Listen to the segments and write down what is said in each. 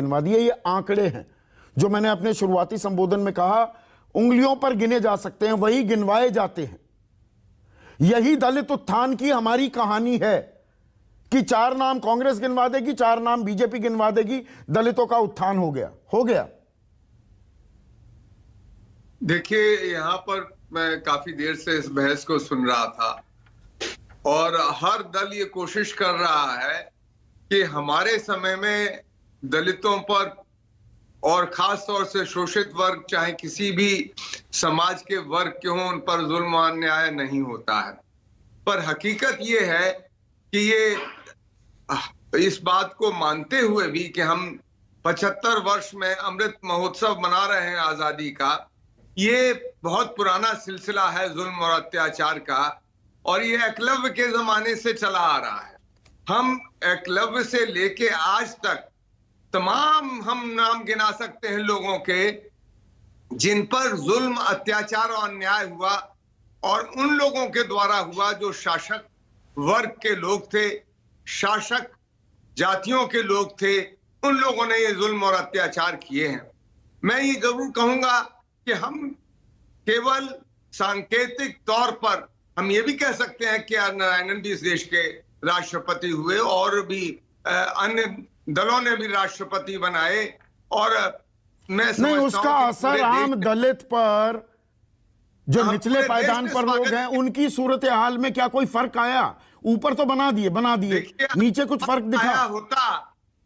गिनवा दिए। ये आंकड़े हैं जो मैंने अपने शुरुआती संबोधन में कहा, उंगलियों पर गिने जा सकते हैं, वही गिनवाए जाते हैं। यही दलित उत्थान की हमारी कहानी है कि 4 नाम कांग्रेस गिनवा देगी, 4 नाम बीजेपी गिनवा देगी, दलितों का उत्थान हो गया। देखिए, यहां पर मैं काफी देर से इस बहस को सुन रहा था और हर दल ये कोशिश कर रहा है कि हमारे समय में दलितों पर और खास तौर से शोषित वर्ग, चाहे किसी भी समाज के वर्ग के हों, उन पर जुल्म और अन्याय नहीं होता है। पर हकीकत ये है कि ये इस बात को मानते हुए भी कि हम 75 वर्ष में अमृत महोत्सव मना रहे हैं आजादी का, ये बहुत पुराना सिलसिला है जुल्म और अत्याचार का, और ये एकलव्य के जमाने से चला आ रहा है। हम एकलव्य से लेके आज तक तमाम हम नाम गिना सकते हैं लोगों के जिन पर जुल्म, अत्याचार और अन्याय हुआ, और उन लोगों के द्वारा हुआ जो शासक वर्ग के लोग थे, शासक जातियों के लोग थे, उन लोगों ने ये जुल्म और अत्याचार किए हैं। मैं ये जरूर कहूंगा कि हम केवल सांकेतिक तौर पर हम ये भी कह सकते हैं कि नारायणन भी इस देश के राष्ट्रपति हुए और भी अन्य दलों ने भी राष्ट्रपति बनाए, और मैं नहीं, उसका असर आम दलित पर, जो निचले पायदान पर लोग हैं, उनकी सूरत हाल में क्या कोई फर्क आया? ऊपर तो बना दिए, नीचे कुछ फर्क दिखा होता?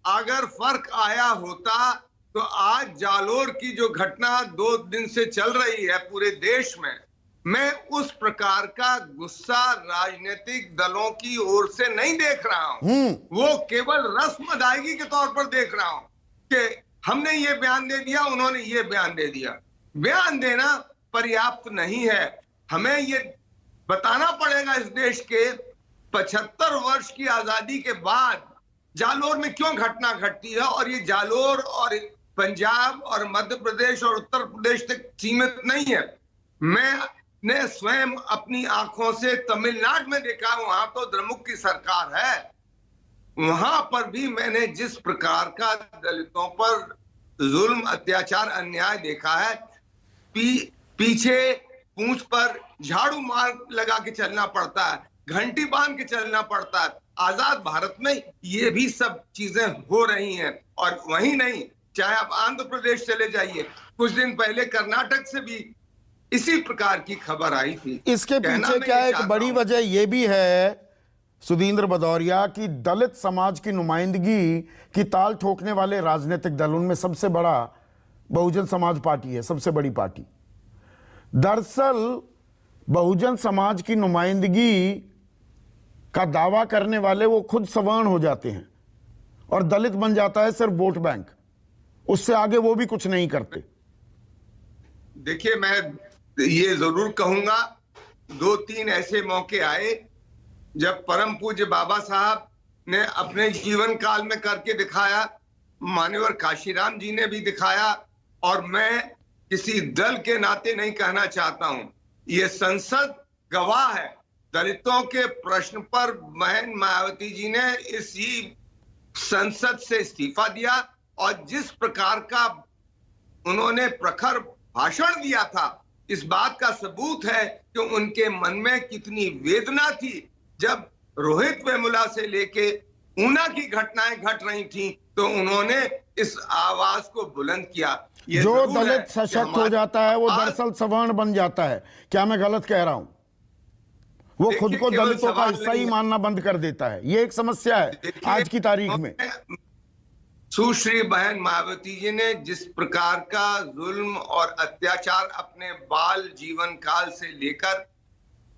अगर फर्क आया होता तो आज जालोर की जो घटना 2 दिन से चल रही है पूरे देश में, मैं उस प्रकार का गुस्सा राजनीतिक दलों की ओर से नहीं देख रहा हूं। वो केवल रस्म अदायगी के तौर पर देख रहा हूं कि हमने ये बयान दे दिया, उन्होंने ये बयान दे दिया। बयान देना पर्याप्त नहीं है, हमें ये बताना पड़ेगा इस देश के 75 वर्ष की आजादी के बाद जालोर में क्यों घटना घटती है, और ये जालोर और पंजाब और मध्य प्रदेश और उत्तर प्रदेश तक सीमित नहीं है। मैंने स्वयं अपनी आंखों से तमिलनाडु में देखा, वहां तो द्रमुक की सरकार है, वहां पर भी मैंने जिस प्रकार का दलितों पर जुल्म, अत्याचार, अन्याय देखा है, पीछे पूंछ पर झाड़ू मार लगा के चलना पड़ता है, घंटी बांध के चलना पड़ता है। आजाद भारत में ये भी सब चीजें हो रही हैं। और वही नहीं, चाहे आप आंध्र प्रदेश चले जाइए, कुछ दिन पहले कर्नाटक से भी इसी प्रकार की खबर आई थी। इसके पीछे क्या एक बड़ी वजह यह भी है सुधींद्र भदौरिया की दलित समाज की नुमाइंदगी की ताल ठोकने वाले राजनीतिक दल, उनमें सबसे बड़ा बहुजन समाज पार्टी है, सबसे बड़ी पार्टी। दरअसल बहुजन समाज की नुमाइंदगी का दावा करने वाले वो खुद सवर्ण हो जाते हैं और दलित बन जाता है सिर्फ वोट बैंक, उससे आगे वो भी कुछ नहीं करते। देखिए, मैं ये जरूर कहूंगा, 2-3 ऐसे मौके आए जब परम पूज्य बाबा साहब ने अपने जीवन काल में करके दिखाया, मान्यवर काशीराम जी ने भी दिखाया, और मैं किसी दल के नाते नहीं कहना चाहता हूं, ये संसद गवाह है। दलितों के प्रश्न पर बहन मायावती जी ने इसी संसद से इस्तीफा दिया, और जिस प्रकार का उन्होंने प्रखर भाषण दिया था, इस बात का सबूत है कि उनके मन में कितनी वेदना थी जब रोहित वेमुला से लेके ऊना की घटनाएं घट रही थी, तो उन्होंने इस आवाज को बुलंद किया। जो दलित सशक्त हो जाता है वो दरअसल सवर्ण बन जाता है। क्या मैं गलत कह रहा हूं? वो खुद को दलितों का हिस्सा ही मानना बंद कर देता है। ये एक समस्या है आज की तारीख में। सुश्री बहन मायावती जी ने जिस प्रकार का जुल्म और अत्याचार अपने बाल जीवन काल से लेकर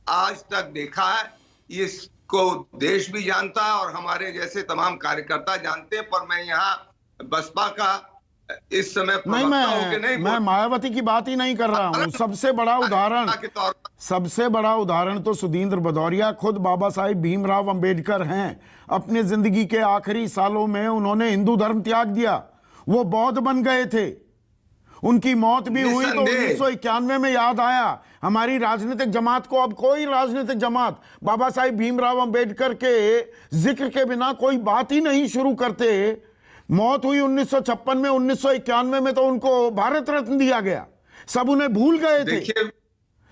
आज तक देखा है, इसको देश भी जानता है और हमारे जैसे तमाम कार्यकर्ता जानते हैं। पर मैं यहाँ बसपा का इस समय मैं मायावती की बात ही नहीं कर रहा हूं। सबसे बड़ा उदाहरण तो सुधींद्र भदौरिया खुद बाबा साहिब भीमराव अंबेडकर हैं। अपने जिंदगी के आखिरी सालों में उन्होंने हिंदू धर्म त्याग दिया, वो बौद्ध बन गए थे। उनकी मौत भी हुई तो 1991 में याद आया हमारी राजनीतिक जमात को। अब कोई राजनीतिक जमात बाबा साहिब भीमराव अंबेडकर के जिक्र के बिना कोई बात ही नहीं शुरू करते। मौत हुई 1956 में, 1991 में तो उनको भारत रत्न दिया गया। सब उन्हें भूल गए थे, देखिए,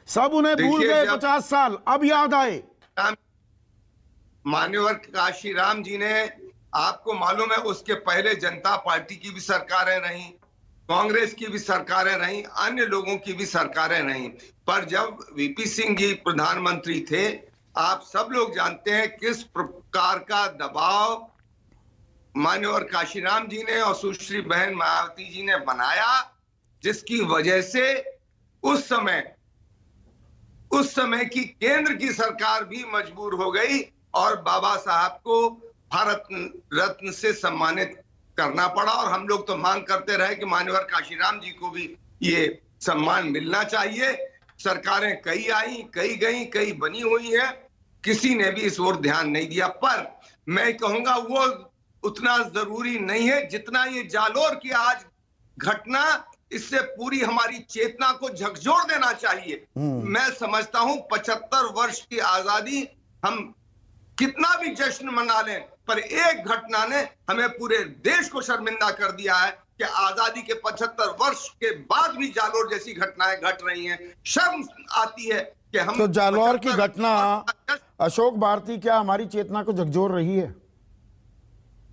सब उन्हें भूल गए। 50 साल अब याद आए। मान्यवर काशीराम जी ने, आपको मालूम है उसके पहले जनता पार्टी की भी सरकारें रहीं, कांग्रेस की भी सरकारें रहीं, अन्य लोगों की भी सरकारें रहीं, पर जब वीपी सिंह जी प्रधानमंत्री थे, आप सब लोग जानते हैं किस प्रकार का दबाव मान्यवर काशीराम जी ने और सुश्री बहन मायावती जी ने बनाया, जिसकी वजह से उस समय की केंद्र की सरकार भी मजबूर हो गई और बाबा साहब को भारत रत्न से सम्मानित करना पड़ा। और हम लोग तो मांग करते रहे कि मान्यवर काशीराम जी को भी ये सम्मान मिलना चाहिए। सरकारें कई आई, कई गई, कई बनी हुई है, किसी ने भी इस ओर ध्यान नहीं दिया। पर मैं कहूंगा वो उतना जरूरी नहीं है जितना ये जालोर की आज घटना, इससे पूरी हमारी चेतना को झकझोर देना चाहिए। मैं समझता हूं 75 वर्ष की आजादी हम कितना भी जश्न मना लें, पर एक घटना ने हमें पूरे देश को शर्मिंदा कर दिया है कि आजादी के 75 वर्ष के बाद भी जालोर जैसी घटनाएं घट रही हैं। शर्म आती है कि हम तो जालोर की घटना, अशोक भारती, क्या हमारी चेतना को झकझोर रही है?